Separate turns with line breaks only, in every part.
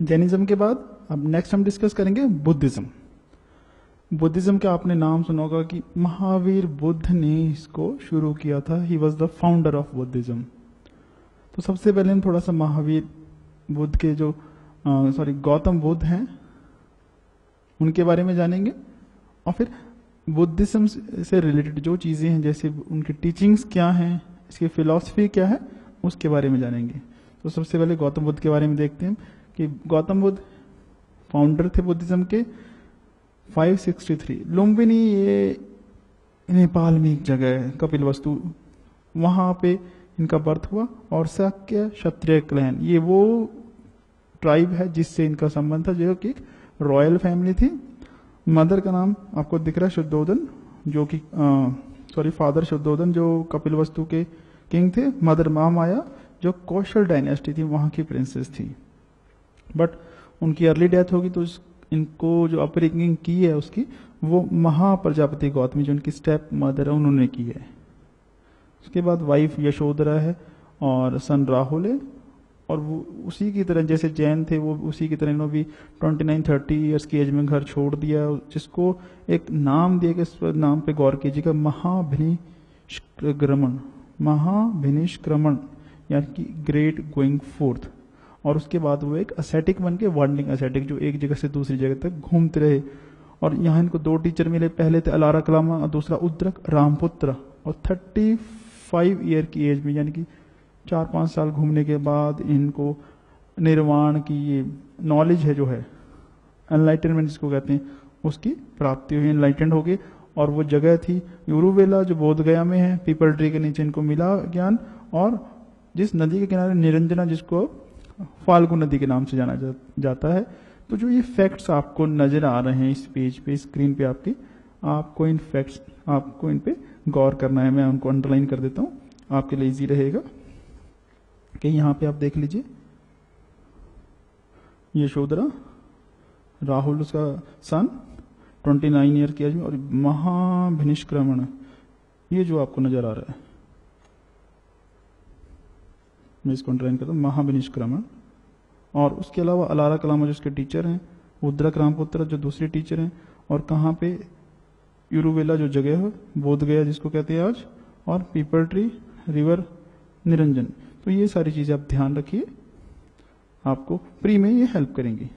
Jainism के बाद अब नेक्स्ट हम डिस्कस करेंगे बुद्धिज्म। बुद्धिज्म का आपने नाम सुना होगा कि महावीर बुद्ध ने इसको शुरू किया था। He was the founder of Buddhism. तो सबसे पहले हम थोड़ा सा महावीर बुद्ध के जो गौतम बुद्ध हैं उनके बारे में जानेंगे, और फिर बुद्धिज्म से रिलेटेड जो चीज़ें हैं, जैसे उनकी टीचिंग्स क्या हैं, इसकी फिलॉसफी क्या है, उसके बारे में जानेंगे। तो सबसे पहले गौतम बुद्ध के बारे में देखते हैं कि गौतम बुद्ध फाउंडर थे बुद्धिज्म के। 563 लुम्बिनी, ये नेपाल में एक जगह है कपिलवस्तु, वहाँ पे इनका बर्थ हुआ। और शाक्य क्षत्रिय क्लैन, ये वो ट्राइब है जिससे इनका संबंध था, जो कि एक रॉयल फैमिली थी। मदर का नाम आपको दिख रहा है शुद्धोधन, जो कि फादर शुद्धोधन जो कपिलवस्तु के किंग थे। मदर महामाया जो कौशल डायनेस्टी थी वहां की प्रिंसेस थी, बट उनकी अर्ली डेथ होगी। तो इनको जो अपब्रिंगिंग की है उसकी, वो महाप्रजापति गौतमी जो उनकी स्टेप मदर है उन्होंने की है। उसके बाद वाइफ यशोधरा है और सन राहुल है। और वो उसी की तरह जैसे जैन थे वो उसी की तरह इन्होंने भी 29-30 ईयर्स की एज में घर छोड़ दिया, जिसको एक नाम दिया कि इस नाम पे गौर कीजिएगा, महाभिनिष्क्रमण। महाभिनिष्क्रमण यानी कि ग्रेट गोइंग फोर्थ। और उसके बाद वो एक असेटिक बन के, वांडरिंग असेटिक, जो एक जगह से दूसरी जगह तक घूमते रहे। और यहाँ इनको 2 टीचर मिले, पहले थे अलारा कलामा और दूसरा उद्रक रामपुत्र। और 35 ईयर की एज में यानी कि 4-5 साल घूमने के बाद इनको निर्वाण की ये नॉलेज है जो है, एनलाइटनमेंट जिसको कहते हैं, उसकी प्राप्ति हुई, एनलाइटेंड हो गए। और वो जगह थी यूरुवेला जो बोध गया में है, पीपल ट्री के नीचे इनको मिला ज्ञान। और जिस नदी के किनारे निरंजना, जिसको फाल्गु नदी के नाम से जाना जाता है। तो जो ये फैक्ट्स आपको नजर आ रहे हैं इस पेज पे, स्क्रीन पे आपकी, आपको इन फैक्ट्स, आपको इन पे गौर करना है। मैं उनको अंडरलाइन कर देता हूँ, आपके लिए इजी रहेगा। कि यहाँ पे आप देख लीजिए, यशोधरा, राहुल उसका सन, 29 ईयर की एज में, और महाभिनिष्क्रमण, ये जो आपको नजर आ रहा है, मैं इसको अंडरलाइन करता हूँ, महाभिनिष्क्रमण। और उसके अलावा अलारा कलामा जो उसके टीचर हैं, उद्रक रामपुत्र जो दूसरे टीचर हैं, और कहाँ पे यूरुवेला जो जगह है, बोध गया जिसको कहते हैं आज, और पीपल ट्री, रिवर निरंजन। तो ये सारी चीजें आप ध्यान रखिए, आपको प्री में ये हेल्प करेंगी।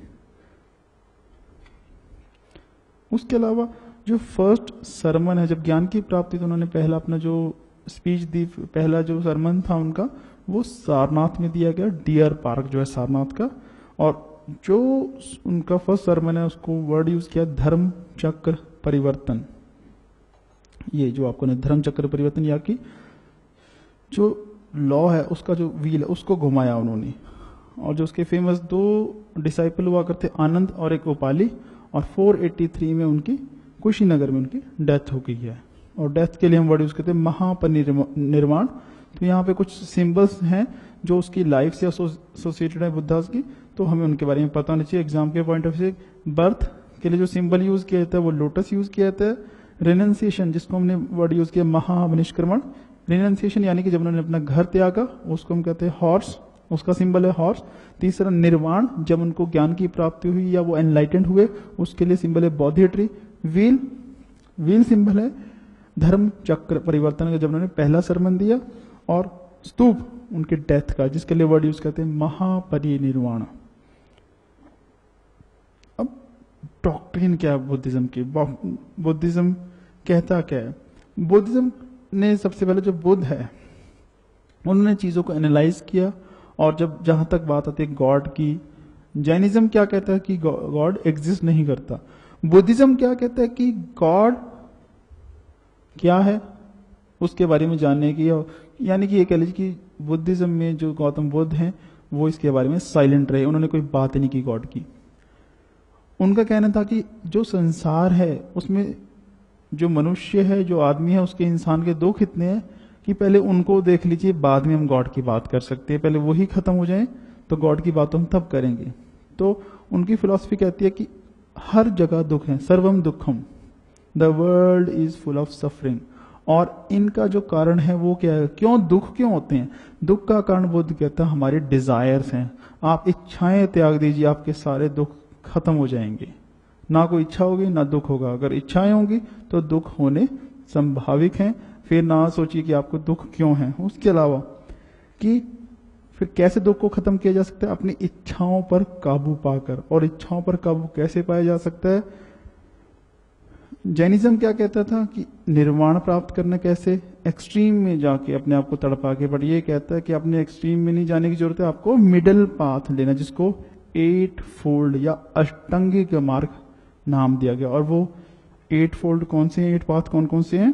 उसके अलावा जो फर्स्ट सरमन है, जब ज्ञान की प्राप्ति, तो उन्होंने पहला अपना जो स्पीच दी, पहला जो सरमन था उनका, वो सारनाथ में दिया गया, डियर पार्क जो है सारनाथ का। और जो उनका फर्स्ट सरमन है उसको वर्ड यूज किया धर्म चक्र परिवर्तन। ये जो आपको धर्म चक्र परिवर्तन, या कि जो लॉ है उसका जो व्हील है उसको घुमाया उन्होंने। और जो उसके फेमस 2 डिसाइपल हुआ करते, आनंद और एक उपाली। और 483 में उनकी कुशीनगर में उनकी डेथ हो गई है। और डेथ के लिए हम वर्ड यूज करते हैं महापरिनिर्वाण। तो यहाँ पे कुछ सिंबल्स हैं जो उसकी लाइफ से एसोसिएटेड है बुद्धास की, तो हमें उनके बारे में पता होना चाहिए। एग्जाम के पॉइंट ऑफ व्यू से बर्थ के लिए जो सिंबल यूज किया जाता है वो लोटस यूज किया जाता है। रेनन्सिएशन जिसको हमने वर्ड यूज किया महाभिनिष्क्रमण, रिनंसिएशन यानी कि जब उन्होंने अपना घर त्यागा उसको हम कहते हैं हॉर्स, उसका सिंबल है हॉर्स। तीसरा निर्वाण, जब उनको ज्ञान की प्राप्ति हुई या वो एनलाइटेंड हुए, उसके लिए सिंबल है बौद्धि ट्री। व्हील सिंबल है धर्म चक्र परिवर्तन का, जब उन्होंने पहला सरमन दिया। और स्तूप उनके डेथ का, जिसके लिए वर्ड यूज करते हैं महापरिनिर्वाण। अब डॉक्ट्रिन क्या है बुद्धिज्म की, बुद्धिज्म कहता क्या है? बुद्धिज्म ने सबसे पहले जो बुद्ध है उन्होंने चीजों को एनालाइज किया। और जब जहां तक बात आती है गॉड की, जैनिज्म क्या कहता है कि गॉड एग्जिस्ट नहीं करता। बुद्धिज्म क्या कहता है कि गॉड क्या है उसके बारे में जानने की, यानी कि ये कह लीजिए कि बुद्धिज्म में जो गौतम बुद्ध हैं वो इसके बारे में साइलेंट रहे, उन्होंने कोई बात नहीं की गॉड की। उनका कहना था कि जो संसार है उसमें जो मनुष्य है, जो आदमी है, उसके इंसान के दुख इतने हैं कि पहले उनको देख लीजिए, बाद में हम गॉड की बात कर सकते हैं। पहले वही खत्म हो जाए तो गॉड की बात हम तब करेंगे। तो उनकी फिलॉसफी कहती है कि हर जगह दुख है, सर्वम दुखम, the world is full of suffering. और इनका जो कारण है वो क्या है, क्यों दुख क्यों होते हैं? दुख का कारण बुद्ध कहता है हमारे डिजायर्स हैं। आप इच्छाएं त्याग दीजिए, आपके सारे दुख खत्म हो जाएंगे। ना कोई इच्छा होगी ना दुख होगा। अगर इच्छाएं होंगी तो दुख होने संभाविक हैं। फिर ना सोचिए कि आपको दुख क्यों है। उसके अलावा कि फिर कैसे दुख को खत्म किया जा सकता है? अपनी इच्छाओं पर काबू पाकर। और इच्छाओं पर काबू कैसे पाया जा सकता है? जैनिज्म क्या कहता था कि निर्वाण प्राप्त करना कैसे? एक्सट्रीम में जाके अपने आप को तड़पा के। बट ये कहता है कि अपने एक्सट्रीम में नहीं जाने की जरूरत है, आपको मिडिल पाथ लेना, जिसको 8 फोल्ड या अष्टांगिक मार्ग नाम दिया गया। और वो 8 फोल्ड कौन से हैं? 8 पाथ कौन कौन से हैं?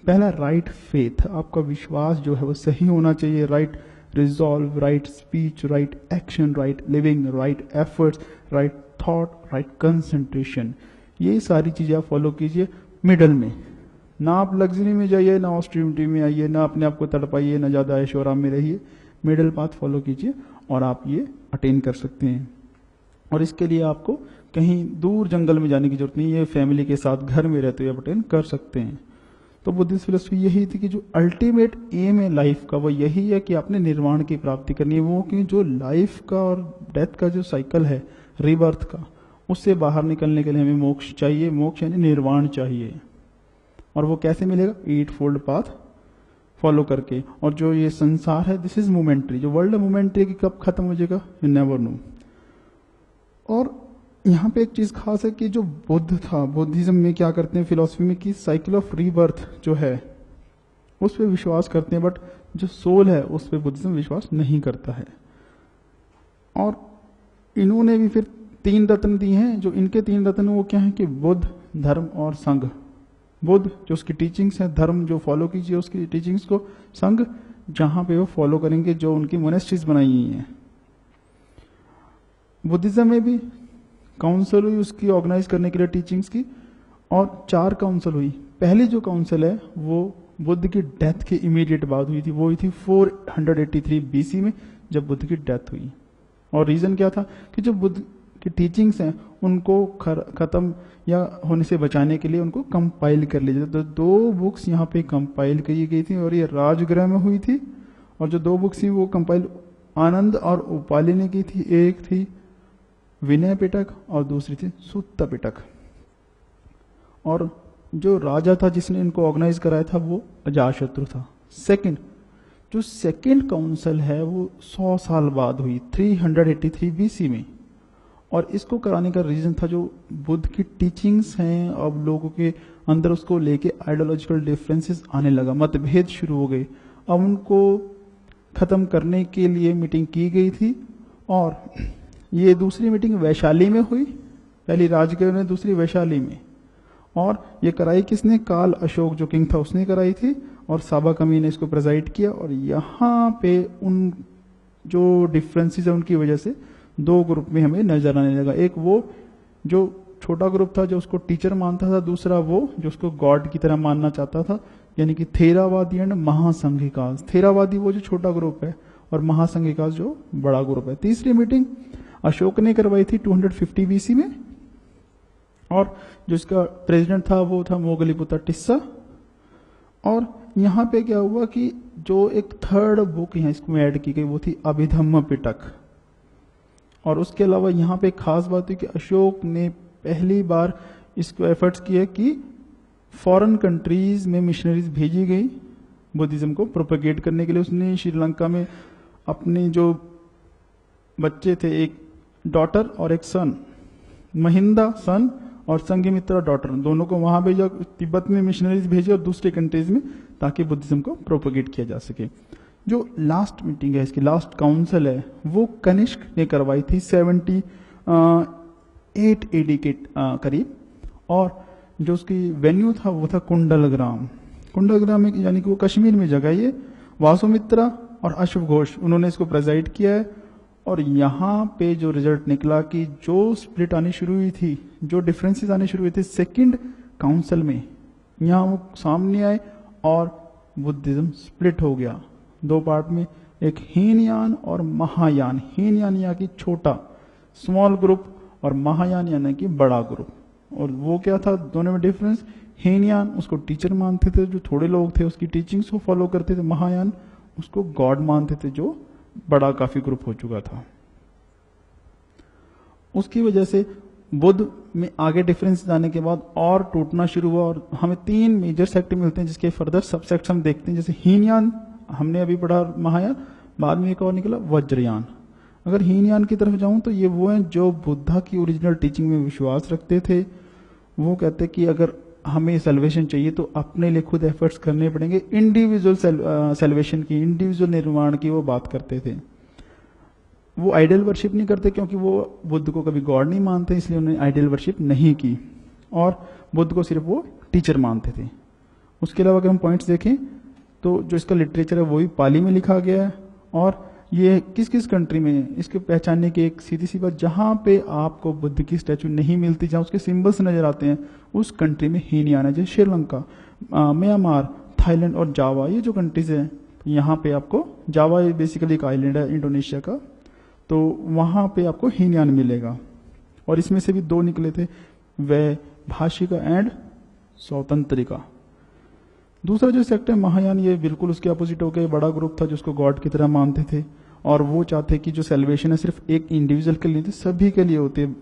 पहला, राइट फेथ, आपका विश्वास जो है वो सही होना चाहिए। Right resolve, right speech, right action, right living, right efforts, right thought, right concentration. ये सारी चीजें आप फॉलो कीजिए मिडल में। ना आप लग्जरी में जाइए, ना ऑस्ट्रीमिटी में आइए, ना अपने आप को तड़पाइए, ना ज्यादा ऐशो आराम में रहिए। मिडल पाथ फॉलो कीजिए और आप ये अटेन कर सकते हैं। और इसके लिए आपको कहीं दूर जंगल में जाने की जरूरत नहीं है, फैमिली के साथ घर में रहते हुए अटेन कर सकते हैं। तो बुद्धिस्ट फिलोसफी यही थी कि जो अल्टीमेट एम है लाइफ का वो यही है कि आपने निर्वाण की प्राप्ति करनी है। वो कि जो लाइफ का और डेथ का जो साइकिल है रीबर्थ का, उससे बाहर निकलने के लिए हमें मोक्ष चाहिए। मोक्ष यानी निर्वाण चाहिए। और वो कैसे मिलेगा? 8 फोल्ड पाथ फॉलो करके। और जो ये संसार है दिस इज मोमेंट्री, जो वर्ल्ड है मोमेंट्री, की कब खत्म हो जाएगा यू नेवर नो। और यहाँ पे एक चीज खास है कि जो बुद्ध था, बुद्धिज्म में क्या करते हैं फिलॉसफी में कि साइकिल ऑफ रीबर्थ जो है उस पर विश्वास करते हैं, बट जो सोल है उस पर बुद्धिज्म विश्वास नहीं करता है। और इन्होंने भी फिर 3 रत्न दिए हैं। जो इनके 3 रत्न वो क्या है कि बुद्ध, धर्म और संघ। बुद्ध जो उसकी टीचिंग्स है, धर्म जो फॉलो कीजिए उसकी टीचिंग्स को, संघ जहां पे वो फॉलो करेंगे जो उनकी मोनेस्ट्रीज बनाई हुई हैं। बुद्धिज्म में भी काउंसिल हुई उसकी ऑर्गेनाइज करने के लिए टीचिंग्स की, और 4 काउंसिल हुई। पहली जो काउंसिल है वो बुद्ध की डेथ के इमीडिएट बाद हुई थी। वो हुई थी 483 बीसी में, जब बुद्ध की डेथ हुई। और रीजन क्या था कि जो बुद्ध की टीचिंग्स हैं उनको खत्म या होने से बचाने के लिए उनको कंपाइल कर लिया जाता। तो 2 बुक्स यहाँ पे कंपाइल की गई थी और ये राजगृह में हुई थी। और जो 2 बुक्स थी वो कंपाइल आनंद और उपाली ने की थी। एक थी विनय पिटक और दूसरी थी सुत्त पिटक। और जो राजा था जिसने इनको ऑर्गेनाइज कराया था वो अजातशत्रु था। जो सेकंड काउंसिल है वो 100 साल बाद हुई, 383 बीसी में। और इसको कराने का रीजन था जो बुद्ध की टीचिंग्स हैं अब लोगों के अंदर उसको लेके आइडियोलॉजिकल डिफरेंसेस आने लगा, मतभेद शुरू हो गए। अब उनको खत्म करने के लिए मीटिंग की गई थी। और ये दूसरी मीटिंग वैशाली में हुई, पहली राजगृह में, दूसरी वैशाली में। और ये कराई किसने? काल अशोक जो किंग था उसने कराई थी। और साबा कमी ने इसको प्रेजाइड किया। और यहाँ पे उन जो डिफरेंसेस है उनकी वजह से 2 ग्रुप में हमें नजर आने लगा। एक वो जो छोटा ग्रुप था जो उसको टीचर मानता था, दूसरा वो जो उसको गॉड की तरह मानना चाहता था, यानी कि थेरावादी एंड महासंघिकास। थेरावादी वो जो छोटा ग्रुप है और महासंघिकास जो बड़ा ग्रुप है। तीसरी मीटिंग अशोक ने करवाई थी 250 बीसी में। और जो इसका प्रेसिडेंट था वो था मोगलीपुत्र टिस्सा। और यहाँ पे क्या हुआ कि जो एक 3rd बुक यहाँ इसमें ऐड की गई वो थी अभिधम्म पिटक। और उसके अलावा यहाँ पे खास बात है कि अशोक ने पहली बार इसको एफर्ट्स किए कि फॉरेन कंट्रीज में मिशनरीज भेजी गई बुद्धिज्म को प्रोपेगेट करने के लिए। उसने श्रीलंका में अपने जो बच्चे थे, एक डॉटर और एक सन, महिंदा सन और संघमित्रा डॉटर, दोनों को वहां भेजा, तिब्बत में मिशनरीज भेजे और दूसरे कंट्रीज में, ताकि बुद्धिज्म को प्रोपेगेट किया जा सके। जो लास्ट मीटिंग है इसकी, लास्ट काउंसिल है, वो कनिष्क ने करवाई थी 78 एडी के करीब। और जो उसकी वेन्यू था वो था कुंडलग्राम। कुंडलग्राम में यानी कि वो कश्मीर में जगह, ये वासुमित्रा और अश्व घोष उन्होंने इसको प्रेजाइड किया है। और यहाँ पे जो रिजल्ट निकला कि जो स्प्लिट आनी शुरू हुई थी, जो डिफरेंसेस आने शुरू हुए थे सेकंड काउंसिल में, यहाँ वो सामने आए और बुद्धिज्म स्प्लिट हो गया 2 पार्ट में, एक हीनयान और महायान। हीनयान यानी कि छोटा स्मॉल ग्रुप और महायान यानी कि बड़ा ग्रुप। और वो क्या था दोनों में डिफरेंस, हीनयान उसको टीचर मानते थे, जो थोड़े लोग थे उसकी टीचिंग्स को फॉलो करते थे, महायान उसको गॉड मानते थे, जो बड़ा काफी ग्रुप हो चुका था। उसकी वजह से बुद्ध में आगे डिफरेंस जाने के बाद और टूटना शुरू हुआ, और हमें 3 मेजर सेक्ट मिलते हैं जिसके फर्दर सब सेक्ट हम देखते हैं। जैसे हीनयान हमने अभी पढ़ा, महायान, बाद में एक और निकला वज्रयान। अगर हीनयान की तरफ जाऊं तो ये वो हैं जो बुद्धा की ओरिजिनल टीचिंग में विश्वास रखते थे। वो कहते कि अगर हमें सेल्वेशन चाहिए तो अपने लिए खुद एफर्ट्स करने पड़ेंगे, इंडिविजुअल सेल्वेशन की, इंडिविजुअल निर्माण की वो बात करते थे। वो आइडल वर्शिप नहीं करते क्योंकि वो बुद्ध को कभी गॉड नहीं मानते, इसलिए उन्होंने आइडल वर्शिप नहीं की, और बुद्ध को सिर्फ वो टीचर मानते थे। उसके अलावा अगर हम पॉइंट्स देखें तो जो इसका लिटरेचर है वो भी पाली में लिखा गया है, और ये किस किस कंट्री में है इसके पहचानने की एक सीधी सी बात, जहां पे आपको बुद्ध की स्टैचू नहीं मिलती, जहां उसके सिंबल्स नजर आते हैं, उस कंट्री में हीनयान है। जैसे श्रीलंका, म्यांमार, थाईलैंड और जावा, ये जो कंट्रीज हैं, यहाँ पे आपको, जावा बेसिकली एक आइलैंड है इंडोनेशिया का, तो वहां पे आपको हीनयान मिलेगा। और इसमें से भी 2 निकले थे, वह भाषिका एंड स्वतंत्रिका। दूसरा जो सेक्ट है महायान, ये बिल्कुल उसके अपोजिट हो गया, बड़ा ग्रुप था जिसको गॉड की तरह मानते थे, और वो चाहते कि जो सेल्वेशन है सिर्फ एक इंडिविजुअल के लिए नहीं, सभी के लिए होती है।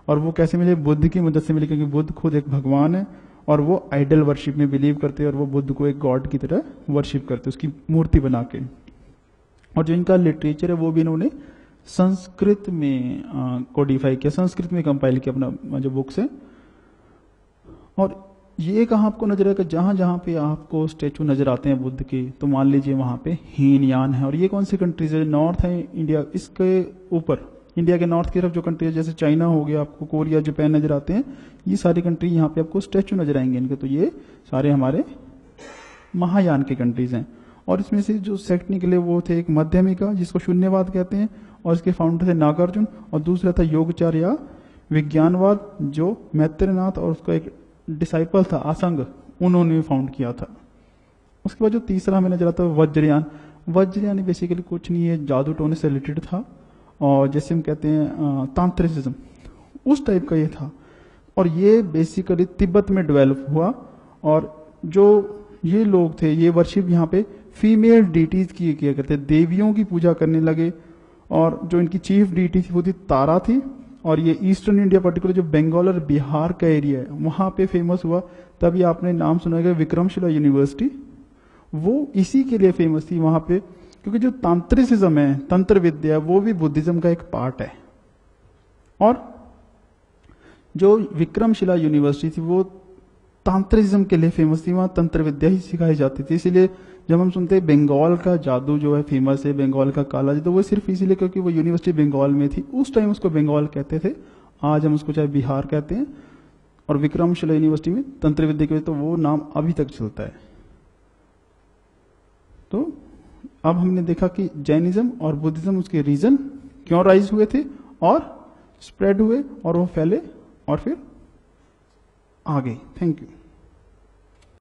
और वो कैसे मिले? बुद्ध की मदद से मिले, क्योंकि बुद्ध खुद एक भगवान है और वो आइडल वर्शिप में बिलीव करते हैं, और वो बुद्ध को एक गॉड की तरह वर्शिप करते, उसकी मूर्ति बना के। और जो इनका लिटरेचर है वो भी इन्होंने संस्कृत में कोडिफाई किया, संस्कृत में कंपाइल किया अपना जो बुक्स है। और ये कहाँ आपको नजर आएगा? जहां जहां पे आपको स्टेचू नजर आते हैं बुद्ध के, तो मान लीजिए वहां पे हीनयान है। और ये कौन सी कंट्रीज है? नॉर्थ है इंडिया, इसके ऊपर इंडिया के नॉर्थ की तरफ जो कंट्री है, जैसे चाइना हो गया, आपको कोरिया, जापान नजर आते हैं, ये सारी कंट्री यहाँ पे आपको स्टेचू नजर आएंगे इनके। तो ये सारे हमारे महायान के कंट्रीज हैं। और इसमें से जो सेक्ट निकले वो थे एक मध्यमिका, जिसको शून्यवाद कहते हैं, और इसके फाउंडर थे नागार्जुन, और दूसरा था योगचार या विज्ञानवाद, जो मैत्रेयनाथ और उसका एक डिसाइपल था आसंग, उन्होंने फाउंड किया था। उसके बाद जो तीसरा हमें नजर आता है वज्रयान। वज्रयान बेसिकली कुछ नहीं है, जादू टोने से रिलेटेड था, और जैसे हम कहते हैं तांत्रिसिज्म, उस टाइप का ये था। और ये बेसिकली तिब्बत में डेवलप हुआ, और जो ये लोग थे ये वर्शिप यहाँ पे फीमेल डीटीज की किया करते, देवियों की पूजा करने लगे। और जो इनकी चीफ डीटी थी वो थी तारा थी। और ये ईस्टर्न इंडिया पर्टिकुलर जो बंगाल और बिहार का एरिया है वहां पे फेमस हुआ। तभी आपने नाम सुना होगा विक्रमशिला यूनिवर्सिटी, वो इसी के लिए फेमस थी वहां पे, क्योंकि जो तांत्रिसिज्म है, तंत्र विद्या, वो भी बुद्धिज्म का एक पार्ट है। और जो विक्रमशिला यूनिवर्सिटी थी वो तांत्रिज्म के लिए फेमस थी, वहां तंत्र विद्या ही सिखाई जाती थी। इसीलिए जब हम सुनते हैं बंगाल का जादू जो है फेमस है, बंगाल का काला जादू, तो वो सिर्फ इसीलिए क्योंकि वो यूनिवर्सिटी बंगाल में थी, उस टाइम उसको बंगाल कहते थे, आज हम उसको चाहे बिहार कहते हैं। और विक्रमशिला यूनिवर्सिटी में तंत्र विद्या के, तो वो नाम अभी तक चलता है। तो अब हमने देखा कि जैनिज्म और बुद्धिज्म उसके रीजन क्यों राइज हुए थे और स्प्रेड हुए और वो फैले और फिर आगे। Thank you.